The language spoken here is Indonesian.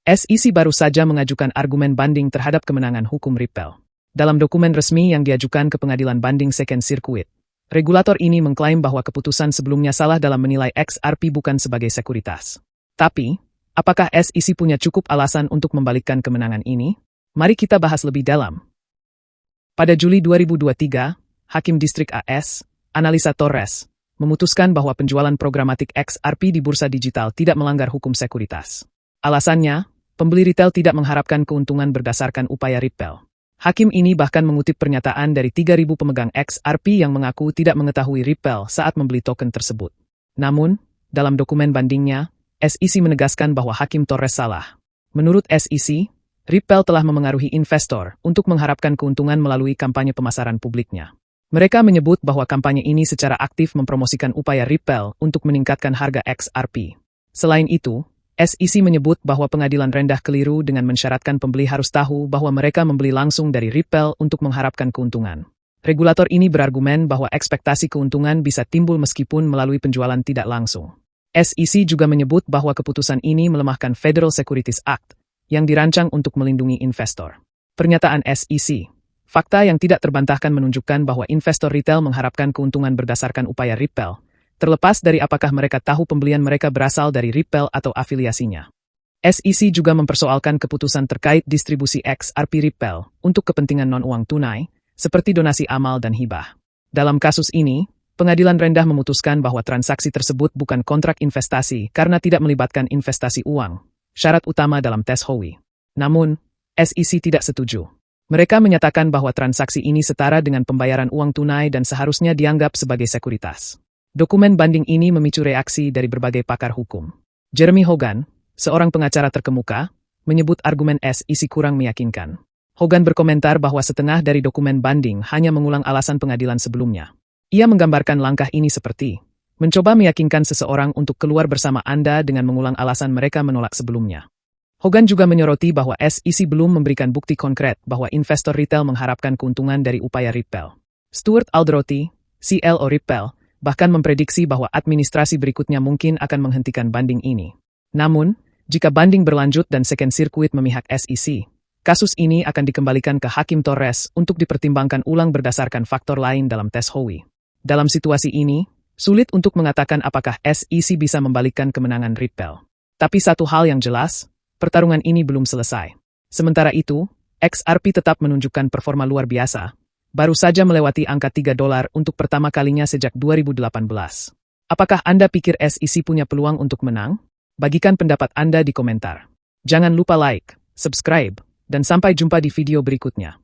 SEC baru saja mengajukan argumen banding terhadap kemenangan hukum Ripple. Dalam dokumen resmi yang diajukan ke Pengadilan Banding Second Circuit, regulator ini mengklaim bahwa keputusan sebelumnya salah dalam menilai XRP bukan sebagai sekuritas. Tapi, apakah SEC punya cukup alasan untuk membalikkan kemenangan ini? Mari kita bahas lebih dalam. Pada Juli 2023, Hakim Distrik AS, Analisa Torres, memutuskan bahwa penjualan programatik XRP di bursa digital tidak melanggar hukum sekuritas. Alasannya, pembeli retail tidak mengharapkan keuntungan berdasarkan upaya Ripple. Hakim ini bahkan mengutip pernyataan dari 3.000 pemegang XRP yang mengaku tidak mengetahui Ripple saat membeli token tersebut. Namun, dalam dokumen bandingnya, SEC menegaskan bahwa Hakim Torres salah. Menurut SEC, Ripple telah memengaruhi investor untuk mengharapkan keuntungan melalui kampanye pemasaran publiknya. Mereka menyebut bahwa kampanye ini secara aktif mempromosikan upaya Ripple untuk meningkatkan harga XRP. Selain itu, SEC menyebut bahwa pengadilan rendah keliru dengan mensyaratkan pembeli harus tahu bahwa mereka membeli langsung dari Ripple untuk mengharapkan keuntungan. Regulator ini berargumen bahwa ekspektasi keuntungan bisa timbul meskipun melalui penjualan tidak langsung. SEC juga menyebut bahwa keputusan ini melemahkan Federal Securities Act yang dirancang untuk melindungi investor. Pernyataan SEC, fakta yang tidak terbantahkan menunjukkan bahwa investor retail mengharapkan keuntungan berdasarkan upaya Ripple, terlepas dari apakah mereka tahu pembelian mereka berasal dari Ripple atau afiliasinya. SEC juga mempersoalkan keputusan terkait distribusi XRP Ripple untuk kepentingan non-uang tunai, seperti donasi amal dan hibah. Dalam kasus ini, pengadilan rendah memutuskan bahwa transaksi tersebut bukan kontrak investasi karena tidak melibatkan investasi uang, syarat utama dalam tes Howey. Namun, SEC tidak setuju. Mereka menyatakan bahwa transaksi ini setara dengan pembayaran uang tunai dan seharusnya dianggap sebagai sekuritas. Dokumen banding ini memicu reaksi dari berbagai pakar hukum. Jeremy Hogan, seorang pengacara terkemuka, menyebut argumen SEC kurang meyakinkan. Hogan berkomentar bahwa setengah dari dokumen banding hanya mengulang alasan pengadilan sebelumnya. Ia menggambarkan langkah ini seperti mencoba meyakinkan seseorang untuk keluar bersama Anda dengan mengulang alasan mereka menolak sebelumnya. Hogan juga menyoroti bahwa SEC belum memberikan bukti konkret bahwa investor retail mengharapkan keuntungan dari upaya Ripple. Stuart Alderoty, CLO Ripple, bahkan memprediksi bahwa administrasi berikutnya mungkin akan menghentikan banding ini. Namun, jika banding berlanjut dan Second Circuit memihak SEC, kasus ini akan dikembalikan ke Hakim Torres untuk dipertimbangkan ulang berdasarkan faktor lain dalam tes Howey. Dalam situasi ini, sulit untuk mengatakan apakah SEC bisa membalikkan kemenangan Ripple. Tapi satu hal yang jelas, pertarungan ini belum selesai. Sementara itu, XRP tetap menunjukkan performa luar biasa, baru saja melewati angka $3 untuk pertama kalinya sejak 2018. Apakah Anda pikir SEC punya peluang untuk menang? Bagikan pendapat Anda di komentar. Jangan lupa like, subscribe, dan sampai jumpa di video berikutnya.